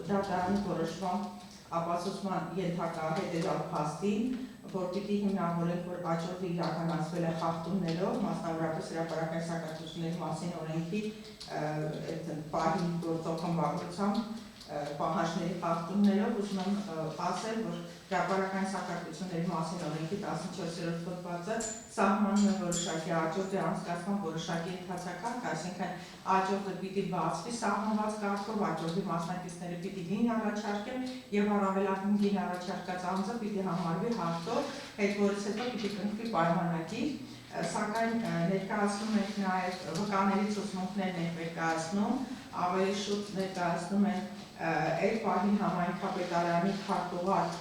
դատարանի որոշման ապացուցման ենթակա հետևյալ փաստին, որ պիտի հիմնավորենք, որ աճորդը իրականացվել է խախտումներով, մասնավորապես հրապարակային սակարկությունների մասին օրենքի պահին գործող խմբագրությամբ պահանջների խախտումներով, ուզում եմ ասել, որ հրապարակային սակարկությունների մասին օրենքի 14-րդ հոդվածը սահմանում է որոշակի աճորդի անցկացման որոշակի ընթացակարգ, այսինքն աճորդը պիտի բացվի սահմանված կարգով, աճորդի մասնակիցները պիտի գին առաջարկեն եւ առավելագույն գին առաջարկած անձը պիտի համարվի հաղթող, հետ որից հետո պիտի կնքվի պայմանագիր, սակայն ներկայացնում ենք նաեւ վկաների ցուցմունքներն ենք ներկայացնում, ավելի շուտ ներկայացնում են այդ պահին համայնքապետարանի քարտուղար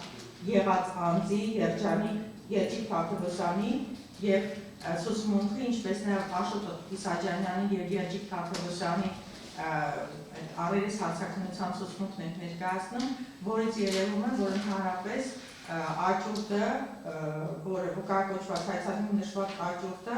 եղած անձի երջանիկ Երգիկ Թադևոսյանի եւ ցուցմունքը, ինչպես նաեւ Աշոտ Իսաջանյանի եւ Երգիկ Թադևոսյանի առերես հարցաքննության ցուցմունքն ենք ներկայացնում, որից երևում է, որ ընդհանրապես աճորդը, որը վկայակոչված հայցադիմում նշված աճորդը,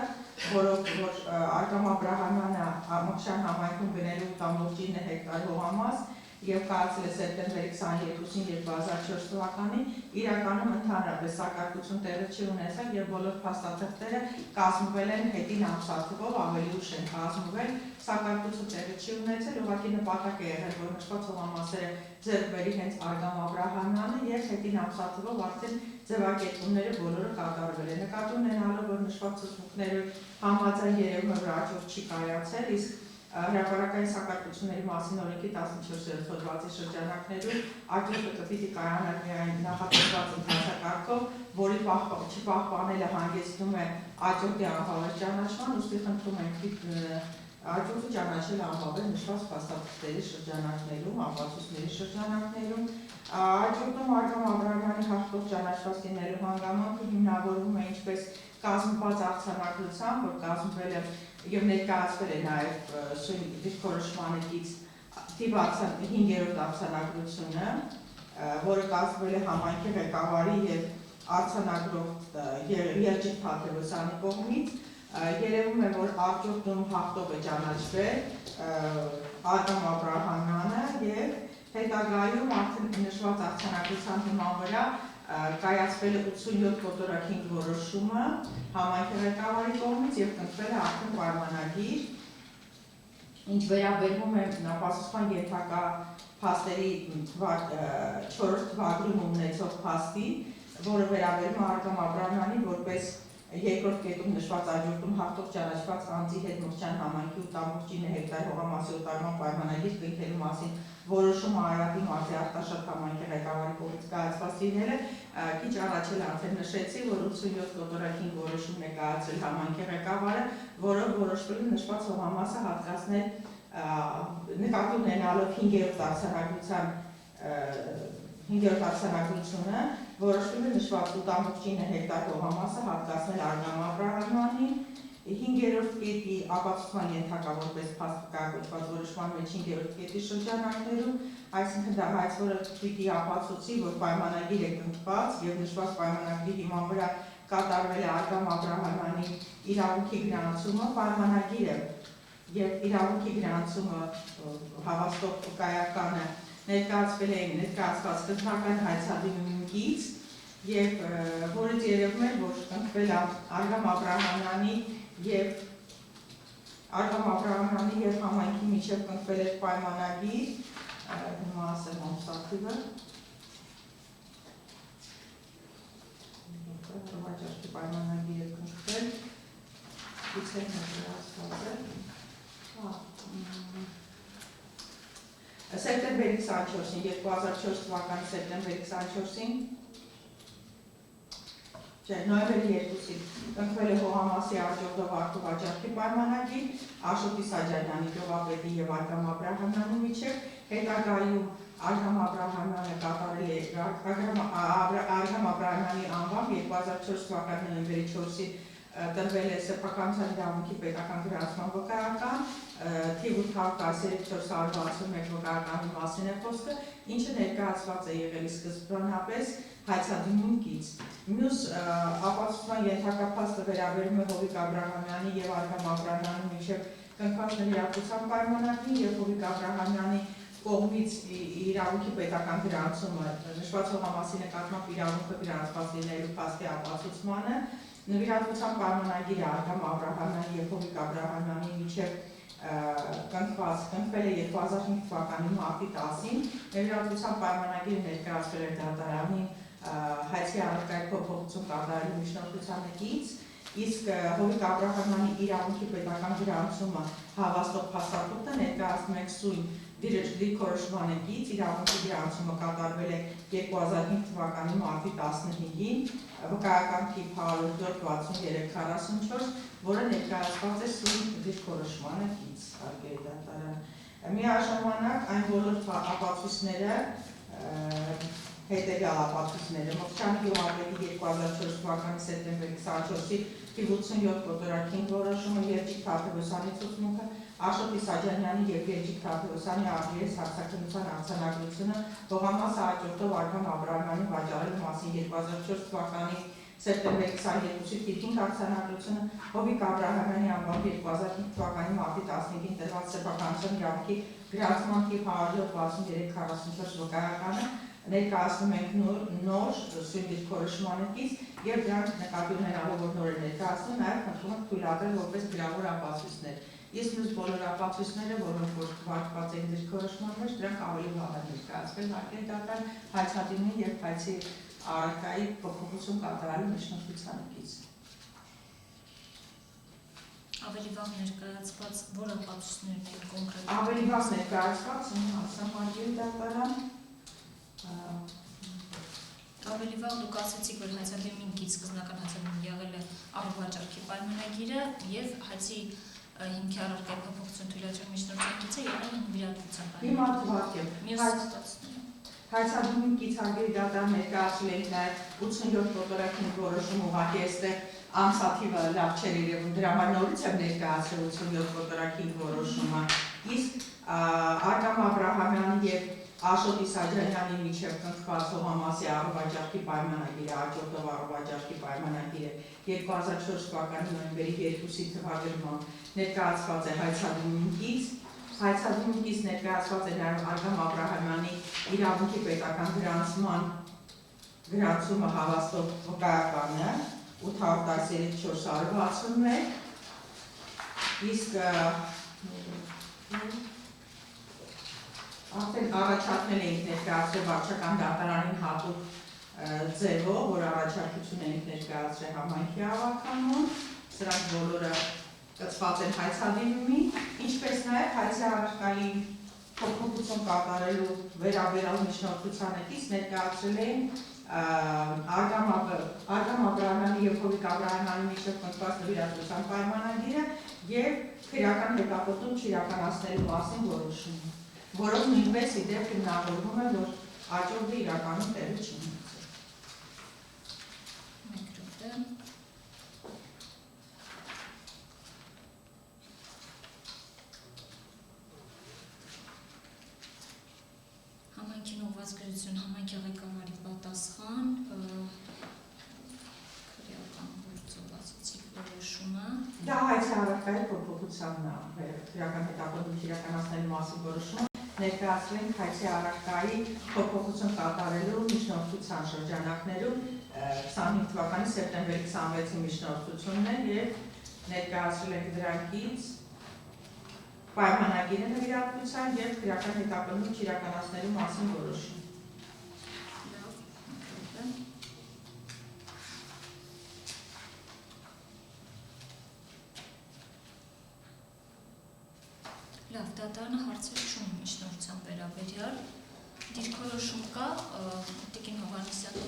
որով որ Արկամ Աբրահամյանը Մղշան համայնքում գնելու 8.9 հեկտար հողամաս եւ կայացել է սեպտեմբերի 22-ին 2004 թվականին, իրականում ընդհանրապես սակարկություն տեղի չի ունեցել եւ բոլոր փաստաթղթերը կազմվել են հետին ամսաթվով, ավելի ուշ են կազմվել, սակարկություն տեղի չի ունեցել, ուղղակի նպատակ է եղել, որ նշված հողամասերը ձեռք բերի հենց Արկամ Աբրահամյանը եւ հետին ամսաթվով արդեն ձևակերպումները բոլորը կատարվել է։ Նկատի ունենալով, որ նշված ցուցմունքները համաձայն երևում է, որ աճորդ չի կայացել, իսկ հրապարակային սակարկությունների մասին օրենքի 14-րդ հոդվածի շրջանակներում աճորդը պիտի կայանալ միայն նախատեսված ընթացակարգով, որի չպահպանելը հանգեցնում է աճորդի անհավեր ճանաչման, ուստի խնդրում ենք աճորդը ճանաչել անհավեր նշված փաստաթղթերի շրջանակներում, ապացույցների շրջանակներում, աճորդում Արկամ Աբրահամյանի հաղթող ճանաչված լինելու հանգամանքը հիմնավորվում է ինչպես կազմված արձանագրությամբ, որ կազմվել է եւ ներկայացվել է նաեւ դիրքորոշմանից թիվ 5-րդ արձանագրությունը, որը կազմվել է համայնքի ղեկավարի եւ արձանագրող Երգիկ Թադևոսյանի կողմից, երևում է, որ աճորդում հաղթող է ճանաչվել Արկամ Աբրահամյանը եւ հետագայում արդեն նշված արձանագրության հիման վրա կայացվել է 87 կոտորակին որոշումը համայնքի ղեկավարի կողմից եւ կնքվել է արդեն պայմանագիր, ինչ վերաբերվում է ապացուցման ենթակա փաստերի 4-րդ թվագրում ունեցող փաստի, որը վերաբերում է Արկամ Աբրահամյանին որպես երկրորդ կետում նշված աճորդում հաղթող ճանաչված անձի հետ Մղշան համայնքի 8.9 հեկտար հողամասի օտարման պայմանագիր կնքելու մասին որոշումը Արարատի մարզի Արտաշատ համայնքի ղեկավարի կողմից կայացված լինելը, քիչ առաջ էլ արդեն նշեցի, որ 87 կոտորակին որոշումն է կայացրել համայնքի ղեկավարը, որով որոշվել է նշված հողամասը հատկացնել նկատի ունենալով 5-րդ արձանագրությունը, որոշվել է նշված 8.9 հեկտար հողամասը հատկացնել Արկամ Աբրահամյանին, 5-րդ կետի ապացուցման ենթակա որպես փաստ կայացված որոշման մեջ 5-րդ կետի շրջանակներում, այսինքն դա հայցվորը պիտի ապացուցի, որ պայմանագիր է կնքված եւ նշված պայմանագրի հիման վրա կատարվել է Արկամ Աբրահամյանի իրավունքի գրանցումը, պայմանագիրը եւ իրավունքի գրանցումը հավաստող վկայականը ներկայացվել էին ներկայացված կրթական հայցադիմումից եւ որից երևում է, որ կնքվել է Արկամ Աբրահամյանի եւ համայնքի միջև կնքվել է պայմանագիր, հիմա ասեմ ամսաթիվը, հրաժարքի պայմանագիր է կնքվել, գուցե ներկայացված է, սեպտեմբերի 24-ին, 2004 թվականի սեպտեմբերի 24-ին, նոյեմբերի 2-ին կնքվել է հողամասի աճորդով արդու վաճառքի պայմանագիր, Աշոտ Իսաջանյանի գյուղապետի եւ Արկամ Աբրահամյանի միջեւ, հետագայում Արկամ Աբրահամյանը կատարել է Արկամ Աբրահամյանի անվամբ 2004 թվականի նոյեմբերի 4-ին տրվել է սեփականության իրավունքի պետական գրանցման վկայական, թիվ 810-461 վկայականի մասին է խոսքը, ինչը ներկայացված է եղել սկզբնապես հայցադիմումից։ Մյուս ապացուցման ենթակա փաստը վերաբերում է Հովիկ Աբրահամյանի եւ Արկամ Աբրահամյանի միջև կնքված նվիրատվության պայմանագրին եւ Հովիկ Աբրահամյանի կողմից իրավունքի պետական գրանցումը նշված հողամասի նկատմամբ իրավունքը գրանցված լինելու փաստի ապացուցմանը, նվիրատվության պայմանագիրը Արգամ Աբրահամյանի և Հովիկ Աբրահամյանի միջև կնքվել է 2005 թվականի մարտի 10-ին, նվիրատվության պայմանագիրը ներկայացվել էր դատարանին Հայցի առարկայի փոփոխություն կատարելու միջնորդության կից, իսկ Հովիկ Աբրահամյանի իրավունքի պետական գրանցումը հավաստող փաստաթուղթը ներկայացնում ենք սույն դիրքորոշմանը կից, իրավունքի գրանցումը կատարվել է 2005 թվականի մարտի 15-ին, վկայական թիվ 107-63-44, որը ներկայացված է սույն դիրքորոշմանը կից, հարգելի դատարան։ Միաժամանակ այն բոլոր ապացույցները հետևյալ ապացույցները Մոխչյանի գյուղապետի 2004 թվականի սեպտեմբերի 24-ի թիվ 87 կոտորակին որոշումը Երջիկ Թադևոսյանի ցուցմունքը Աշոտ Իսաջանյանի և Երջիկ Թադևոսյանի ԱԳ հարցաքննության արձանագրությունը հողամասը հաջորդող Արգամ Աբրահամյանի վաճառելու մասին 2004 թվականի սեպտեմբերի 22-ի թիվ 5 արձանագրությունը Հովիկ Աբրահամյանի անվամբ 2005 թվականի մարտի 15-ին տրված սեփականության իրավունքի գրանցման թիվ 163-44 վկայականը ներկայացնում ենք նոր սույն դիրքորոշմանը կից և դրանք նկատի ունենալով որ նոր է ներկայացնում, նաև խնդրում ենք թույլատրել որպես գրավոր ապացույցներ։ Իսկ մյուս բոլոր ապացույցները, որոնք որ վարկված են դիրքորոշման մեջ, դրանք ավելի վաղ են ներկայացվել հարկերի դատարան հայցադիմի և հայցի առարկայի փոփոխություն կատարելու միջնորդությանը կից։ Ավելի վաղ ներկայացված որ ապացույցներն են կոնկրետ։ Ավելի վաղ ներկայացված ասեմ հարկերի դատարան Ավելի վաղ դուք ասացիք, որ հայցադիմին կից սկզբնական հայցադիմին եղել է առողջարքի պայմանագիրը եւ հայցի հիմքի առարկայի փոփոխություն թույլատրելու միջնորդության կիցը եղել է նվիրատվության պայմանագիրը։ Հիմա թվարկեմ։ Հայցադիմի կից հարկերի դատարան ներկայացրել ենք նաեւ 87 կոտորակին որոշում ուղղակի այստեղ ամսաթիվը լավ չէր երևում, դրա համար նորից եմ ներկայացրել 87 կոտորակին որոշումը, իսկ Արգամ Աբրահամյանի եւ Աշոտ Իսաջանյանի միջև կնքված հողամասի առողջարքի պայմանագիրը, հաջորդող առողջարքի պայմանագիրը 2004 թվականի նոյեմբերի 2-ի թվագրմամբ ներկայացված է հայցադիմի կից, հայցադիմի կից ներկայացված է նաև Արգամ Աբրահամյանի իրավունքի պետական գրանցումը հավաստող վկայականը 813-461, իսկ արդեն առաջարկնել էինք ներկայացրել վարչական դատարանին հատուկ ձևով, որ առաջարկություն էինք ներկայացրել համայնքի ավականուն, սրանք բոլորը կցված են հայցադիմի, ինչպես նաև հայցի առարկայի փոփոխություն կատարելու վերաբերյալ միջնորդությանը կից ներկայացրել էինք Արգամ Աբրահամյանի և Հովիկ Աբրահամյանի միջև կնքված նվիրատվության պայմանագիրը և քրեական հետապնդում չիրականացնելու մասին որոշումը, որով նույնպես իդեպ հիմնավորվում է, որ աճորդը իրականում տեղի չի ունեցել։ Համայնքին ուղղված գրություն, համայնքի ղեկավարի պատասխան, քրեական գործով ասացիք որոշումը։ Դա հայցի առարկայի փոփոխությանն է, քրեական հետապնդում իրականացնելու մասին որոշումը ներկայացրել ենք հայցի առարկայի փոփոխություն կատարելու միջնորդության շրջանակներում 25 թվականի սեպտեմբերի 26-ի միջնորդությունն է և ներկայացրել ենք դրանքից պայմանագիրը նվիրատվության և քրեական հետապնդում չիրականացնելու մասին որոշում։ Լավ, դատարանը հարցեր չունի միջնորդության վերաբերյալ, դիրքորոշում կա, Տիկին Հովհաննիսյանը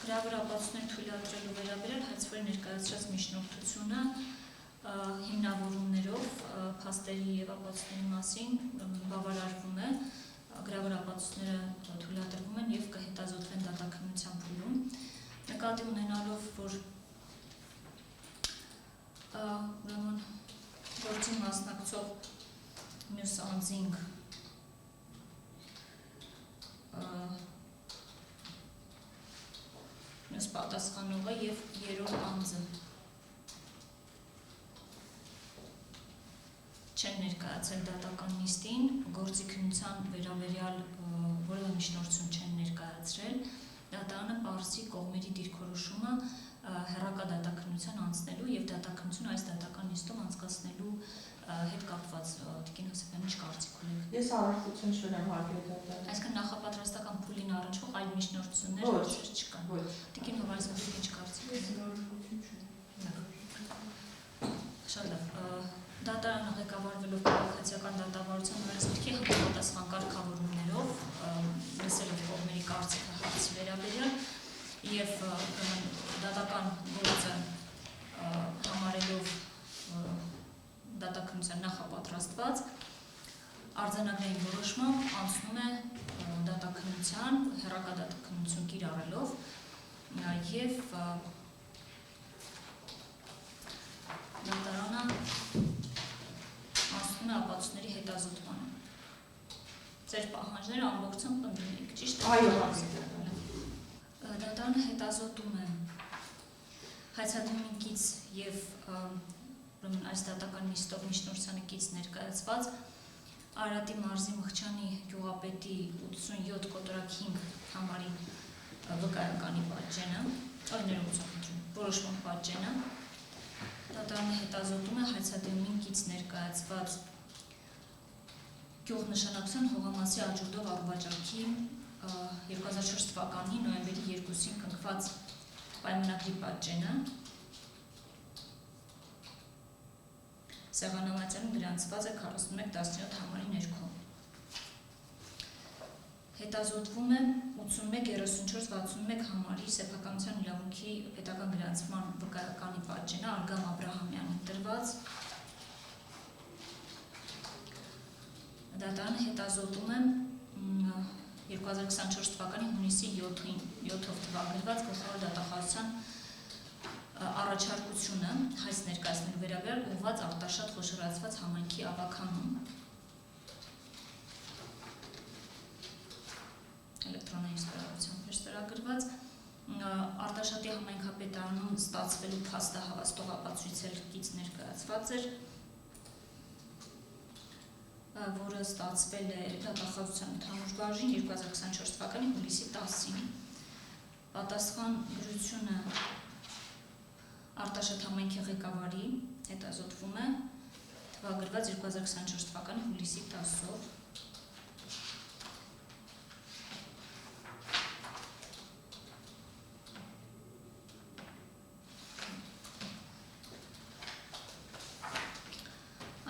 գրավոր ապացույցներ թույլատրելու վերաբերյալ հայցվորի ներկայացրած միջնորդությունը հիմնավորումներով փաստերի և ապացույցների մասին բավարարվում է, գրավոր ապացույցները թույլատրվում են և կհետազոտվեն դատաքննության փուլում, նկատի ունենալով, որ ուրեմն գործին մասնակցող մյուս անձինք մյուս պատասխանողը և երրորդ անձը չեն ներկայացել դատական նիստին, գործի քննության վերաբերյալ որևէ միջնորդություն չեն ներկայացրել, դատարանը պարզի կողմերի դիրքորոշումը հեռակադատաքննության անցնելու եւ դատաքննությունը այս դատական նիստում անցկացնելու հետ կապված Տիկին Հովսեփյան ինչ կարծիք ունեք։ Ես առարկություն չունեմ հարկի դատարան։ Այսինքն նախապատրաստական փուլին առնչվող այլ միջնորդություններ հարցեր չկան։ Ոչ։ Տիկին Հովհաննիսյանը ինչ կարծիք ունեք։ Շատ լավ։ Դատարանը ղեկավարվելով քաղաքացիական դատավարության վերահսկի համապատասխան կարգավորումներով լսելով կողմերի կարծիքը հարցի վերաբերյալ եւ դատական գործը համարելով դատաքննության նախապատրաստված արձանագրային որոշմամբ անցնում է դատաքննության հեռակադատաքննություն կիրառելով եւ դատարանը անցնում է ապացույցների հետազոտմանը։ Ձեր պահանջները ամբողջությամբ ընդունում եք, ճիշտ է։ Այո, դատարանը հետազոտում է հայցադիմի կից եւ այս դատական նիստով միջնորդությանը կից ներկայացված Արարատի մարզի Մխչյանի գյուղապետի 87/5 համարի վկայականի պատճենը, որոշման պատճենը դատարանը հետազոտում է հայցադիմի կից ներկայացված գյուղնշանակության Հողամասի Աջուրդով առուվաճառքի 2004 թվականի նոյեմբերի 2-ին կնքված պայմանագրի պատճենը Սեղանամատյանում գրանցված է 41-17 համարի ներքո։ Հետազոտվում է 81-34-61 համարի սեփականության իրավունքի պետական գրանցման վկայականի պատճենը Արգամ Աբրահամյանին տրված։ Դատարանը հետազոտում է 2024 թվականի հունիսի 7-ով թվագրված գլխավոր դատախազության առաջարկությունը հայց ներկայացնելու վերաբերյալ ուղղված արտաշատ խոշորացված համայնքի ավագանում էլեկտրոնային ստորագրությամբ ստորագրված արտաշատի համայնքապետարանում ստացվելու փաստահավաստող ապացույցել կից ներկայացված էր, որը ստացվել է դատախազության ընդհանուր բաժին 2024 թվականի հուլիսի 10-ին։ Պատասխան գրությունը Արտաշատ համայնքի ղեկավարի հետազոտվում է թվագրված 2024 թվականի հուլիսի 10-ով։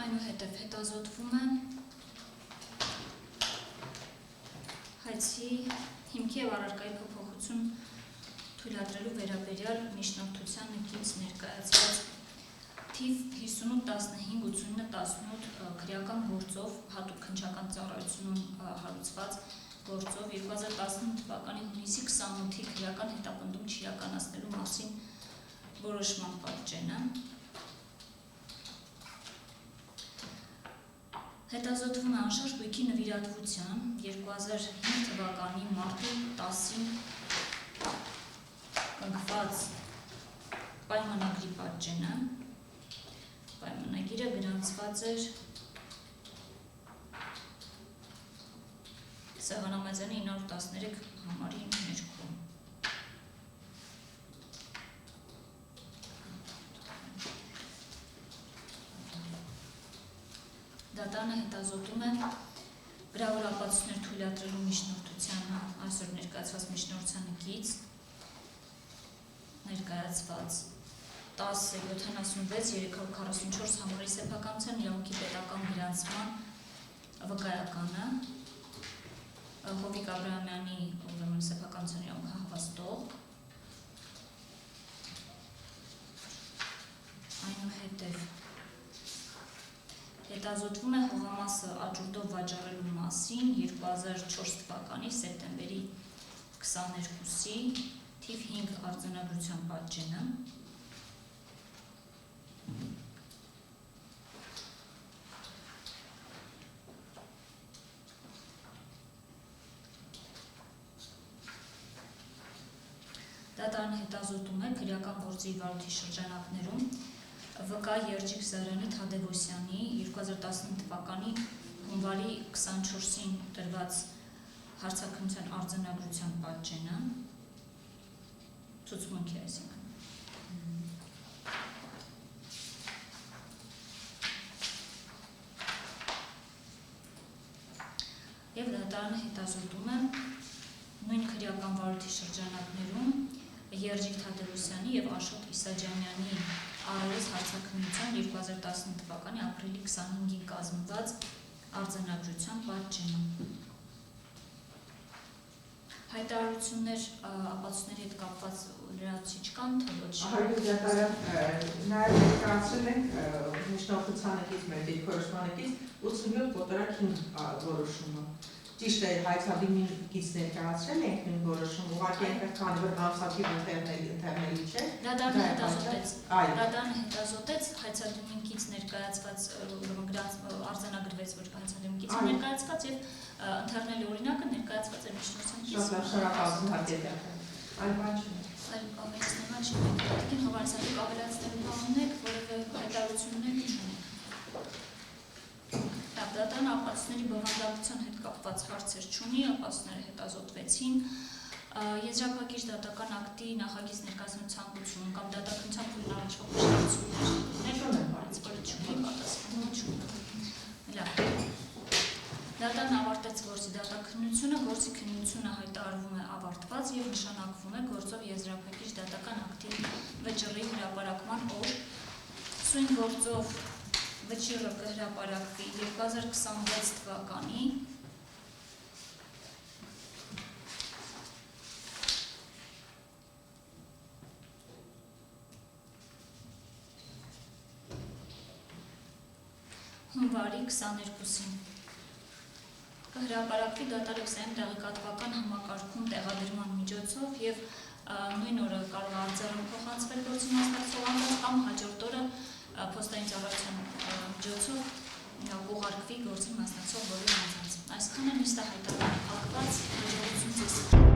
Այնուհետև հետազոտվում է հայցի հիմքի եւ առարկայի փոփոխություն թույլատրելու վերաբերյալ միջնորդության կից ներկայացված թիվ 58-15-89-18 քրեական գործով հատուկ քննչական ծառայությունում հարուցված գործով 2018 թվականի հունիսի 28-ի քրեական հետապնդում չիրականացնելու մասին որոշման պատճենը հետազոտվում է անշարժ գույքի նվիրատվության 2005 թվականի մարտի 10-ին կնքված պայմանագրի պատճենը, պայմանագիրը գրանցված էր Սեղանամատյանի 913 համարի ներքո։ Դատարանը հետազոտում է գրավոր ապացույցներ թույլատրելու միջնորդությանը, այսօր ներկայացված միջնորդությանը կից ներկայացված 10-76-344 համարի սեփականության իրավունքի պետական գրանցման վկայականը Հովիկ Աբրահամյանի սեփականության իրավունքը հավաստող այնուհետև հետազոտվում է հողամասը Աջուրդով վաճառելու մասին 2004 թվականի սեպտեմբերի 22-ի թիվ 5 արձանագրության պատճենը Դատարանը հետազոտում է քրեական գործի վարույթի շրջանակներում ՎԿ Երջիկ Զարյանի Թադևոսյանի 2015 թվականի հունվարի 24-ին տրված հարցաքննության արձանագրության պատճենը ցուցմունքի այսինքն եւ դատարանը հետազոտում է նույն քրեական վարույթի շրջանակներում Երջիկ Թադևոսյանի եւ Աշոտ Իսաջանյանի առերես հարցաքննության 2015 թվականի ապրիլի 25-ին կազմված արձանագրության պատճենը։ Հայտարարություններ ապացույցների հետ կապված լրացուցիչ կան, թե ոչ։ Դատարան նաև ներկայացրել ենք միջնորդությանը մեր դիրքորոշմանակից 87 կոտորակ 5 որոշումը։ Ճիշտ է, հայցադիմին գից ներկայացրել ենք նույն որոշում, ուղղակի այնպես քանի որ ամսակի ընթերնելի չէ։ Դատարանը հետազոտեց հայցադիմին գից ներկայացված, արձանագրվեց, որ հայցադիմին գից ներկայացված եւ ընթերնելի օրինակը ներկայացված է միջնորդության գից։ Շատ լավ, շնորհակալություն հարգելի։ Այլ բան չունի։ Այլ ավելացնելը չի։ Տիկին Հովհաննիսյանի ավելացնելու բան ունեք, որևէ հայտարարություններ չունեք։ Դատարանը ապացույցների բովանդակության հետ կապված հարցեր չունի, ապացույցները հետազոտվեցին, եզրափակիչ դատական ակտի նախագիծ ներկայացնելու ցանկություն կամ դատականության փուլին առաջվող ուշադրություններ չունի, պատասխանում չունի։ Լավ։ Դատարանը ավարտեց գործի դատաքննությունը, գործի քննությունը հայտարարվում է ավարտված եւ նշանակվում է գործով եզրափակիչ դատական ակտի վճռի հրապարակման օր։ Սույն գործով վճիռը կհրապարակվի 2026 թվականի հունվարի 22-ին կհրապարակվի դատարակցային տեղեկատվական համակարգում տեղադրման միջոցով եւ նույն օրը կարող է արձառում փոխանցվել գործի մասնակցող անձանց կամ հաջորդ օրը փոստային ծառայության միջոցով կուղարկվի գործի մասնակցող բոլոր անձանց։ Այսքանը նիստը հայտարարված հաջողություն ձեզ։